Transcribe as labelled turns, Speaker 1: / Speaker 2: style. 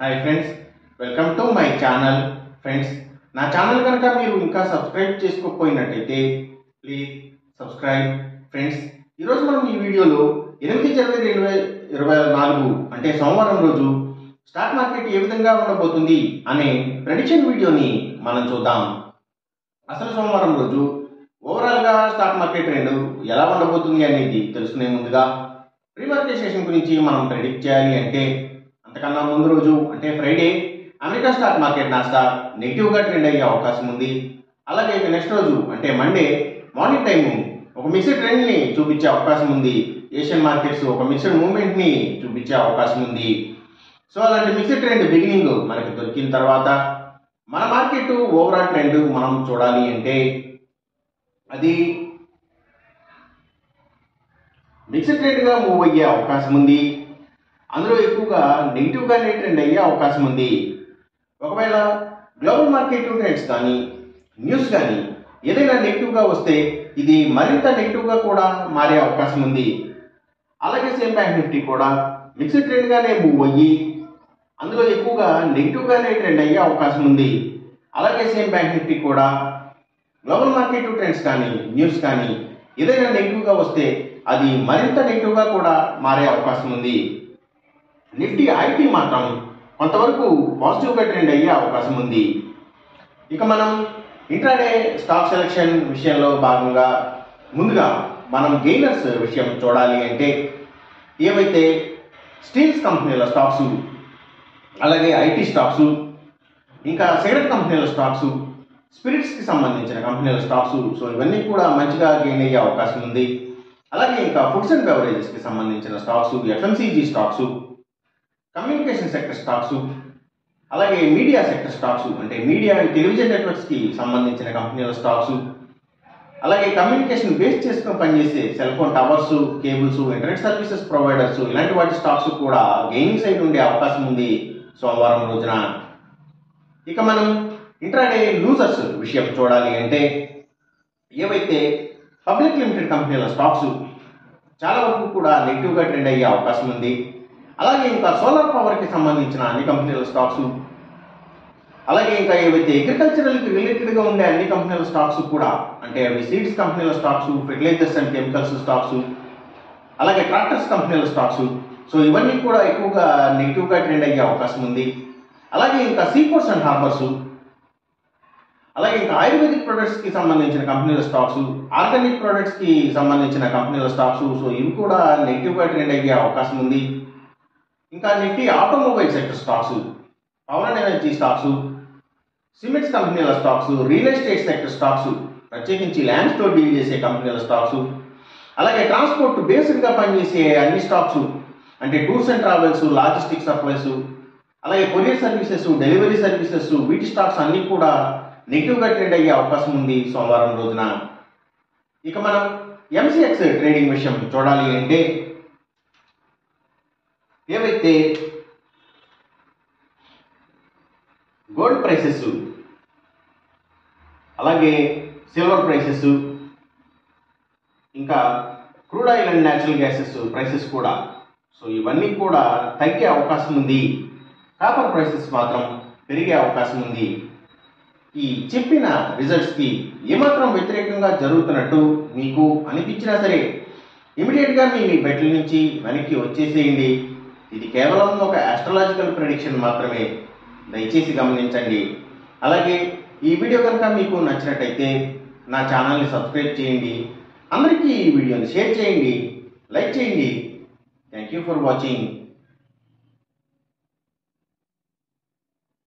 Speaker 1: Hi friends, welcome to my channel. Friends, నా channel కనుక మీరు ఇంకా సబ్స్క్రైబ్ చేసుకోకపోయినట్టయితే ప్లీజ్ సబ్స్క్రైబ్. ఫ్రెండ్స్, ఈరోజు మనం ఈ వీడియోలో 8 జనవరి 2024 అంటే సోమవారం రోజు స్టాక్ మార్కెట్ ఏ విధంగా ఉండబోతుంది అనే ప్రెడిక్షన్ వీడియోని మనం చూద్దాం. అసలు సోమవారం రోజు ఓవరాల్గా స్టాక్ మార్కెట్ ట్రెండ్ ఎలా ఉండబోతుంది అనేది తెలుసుకునే ముందుగా ప్రీ మార్కెట్ సెషన్ గురించి మనం ప్రెడిక్ట్ చేయాలి అంటే అంతకన్నా ముందు రోజు అంటే Friday America stock market Nasdaq నెగిటివ్గా ట్రెండ్ అయ్యే అవకాశం ఉంది. అలాగే నెక్స్ట్ రోజు అంటే మండే మార్నింగ్ టైము ఒక మిక్స్డ్ ట్రెండ్ని చూపించే అవకాశం ఉంది. ఏషియన్ మార్కెట్స్ ఒక మిక్స్డ్ మూవ్మెంట్ని చూపించే అవకాశం ఉంది. సో అలాంటి మిక్స్డ్ ట్రెండ్ బిగినింగ్ మనకి దొరికిన తర్వాత మన మార్కెట్ ఓవరాల్ ట్రెండ్ మనం చూడాలి అంటే అది మిక్స్డ్ ట్రెండ్గా మూవ్ అయ్యే అవకాశం ఉంది. అందులో ఎక్కువగా నెగిటివ్గానే ట్రెండ్ అయ్యే అవకాశం ఉంది. ఒకవేళ గ్లోబల్ మార్కెట్ ట్రెండ్స్ కానీ న్యూస్ కానీ ఏదైనా నెగిటివ్గా వస్తే ఇది మరింత నెగిటివ్గా కూడా మారే అవకాశం ఉంది. అలాగే సేమ్ బ్యాంక్ నిఫ్టీ కూడా మిక్స్డ్ ట్రెండ్గానే మూవ్ అయ్యి అందులో ఎక్కువగా నెగిటివ్గానే ట్రెండ్ అయ్యే అవకాశం ఉంది. అలాగే సేమ్ బ్యాంక్ నిఫ్టీ కూడా గ్లోబల్ మార్కెట్ ట్రెండ్స్ కానీ న్యూస్ కానీ ఏదైనా నెగిటివ్గా వస్తే అది మరింత నెగిటివ్గా కూడా మారే అవకాశం ఉంది. నిఫ్టీ ఐటీ మాత్రం కొంతవరకు పాజిటివ్గా ట్రెండ్ అయ్యే అవకాశం ఉంది. ఇక మనం ఇంట్రాడే స్టాక్ సెలెక్షన్ విషయంలో భాగంగా ముందుగా మనం గెయినర్స్ విషయం చూడాలి అంటే ఏవైతే స్టీల్స్ కంపెనీల స్టాక్స్, అలాగే ఐటీ స్టాక్స్, ఇంకా సిగరెట్ కంపెనీల స్టాక్స్, స్పిరిట్స్కి సంబంధించిన కంపెనీల స్టాక్స్, సో ఇవన్నీ కూడా మంచిగా గెయిన్ అయ్యే అవకాశం ఉంది. అలాగే ఇంకా ఫుడ్స్ అండ్ బెవరేజెస్కి సంబంధించిన stocks, FMCG stocks, communication sector stocks, అలాగే మీడియా సెక్టర్ స్టాక్స్ అంటే మీడియా అండ్ టెలివిజన్ నెట్వర్క్స్కి సంబంధించిన కంపెనీల స్టాక్స్, అలాగే కమ్యూనికేషన్ బేస్ చేసుకుని పనిచేసే cell phone towers, cables, internet services providers ఇలాంటి వాటి స్టాక్స్ కూడా గెయినింగ్ సైడ్ ఉండే అవకాశం ఉంది సోమవారం రోజున. ఇక మనం ఇంట్రాడే లూజర్స్ విషయం చూడాలి అంటే ఏవైతే పబ్లిక్ లిమిటెడ్ కంపెనీల స్టాక్స్ చాలా వరకు కూడా నెగిటివ్గా ట్రెండ్ అయ్యే అవకాశం ఉంది. అలాగే ఇంకా సోలార్ పవర్కి సంబంధించిన అన్ని కంపెనీల స్టాక్స్, అలాగే ఇంకా ఏవైతే అగ్రికల్చరల్కి రిలేటెడ్గా ఉండే అన్ని కంపెనీల స్టాక్స్ కూడా అంటే అవి సీడ్స్ కంపెనీల stocks, fertilisers and chemicals stocks, అలాగే ట్రాక్టర్స్ కంపెనీల స్టాక్స్, సో ఇవన్నీ కూడా ఎక్కువగా నెగిటివ్గా ట్రెండ్ అయ్యే అవకాశం ఉంది. అలాగే ఇంకా సీపోర్ట్స్ అండ్ హార్బర్స్, అలాగే ఇంకా ఆయుర్వేదిక్ ప్రొడక్ట్స్కి సంబంధించిన కంపెనీల స్టాక్స్, ఆర్గానిక్ ప్రొడక్ట్స్కి సంబంధించిన కంపెనీల స్టాక్స్, సో ఇవి కూడా నెగిటివ్గా ట్రెండ్ అయ్యే అవకాశం ఉంది. ఇంకా Nifty automobile sector stocks, power and energy stocks, cements కంపెనీల stocks, real estate sector stocks, ప్రత్యేకించి ల్యాండ్ స్టోర్ డీల్ చేసే కంపెనీల స్టాక్స్, అలాగే ట్రాన్స్పోర్ట్ బేస్డ్గా పనిచేసే అన్ని స్టాక్స్ అంటే tours and travels, logistics supplies, అలాగే కొరియర్ సర్వీసెస్, డెలివరీ సర్వీసెస్, వీటి స్టాక్స్ అన్నీ కూడా నెగిటివ్గా ట్రేడ్ అయ్యే అవకాశం ఉంది సోమవారం రోజున. ఇక మనం ఎంసీఎక్స్ ట్రేడింగ్ విషయం చూడాలి అంటే ఏవైతే గోల్డ్ ప్రైసెస్, అలాగే సిల్వర్ ప్రైసెస్, ఇంకా crude oil and natural gases prices కూడా, సో ఇవన్నీ కూడా తగ్గే అవకాశం ఉంది. కాపర్ ప్రైసెస్ మాత్రం పెరిగే అవకాశం ఉంది. ఈ చెప్పిన రిజల్ట్స్కి ఏమాత్రం వ్యతిరేకంగా జరుగుతున్నట్టు మీకు అనిపించినా సరే ఇమీడియట్గా మీ బెట్ల నుంచి వెనక్కి వచ్చేసేయండి. ఇది కేవలం ఒక ఆస్ట్రాలజికల్ ప్రెడిక్షన్ మాత్రమే, దయచేసి గమనించండి. అలాగే ఈ వీడియో కనుక మీకు నచ్చినట్టయితే నా ఛానల్ని సబ్స్క్రైబ్ చేయండి, అందరికీ ఈ వీడియోని షేర్ చేయండి, లైక్ చేయండి. Thank you for watching.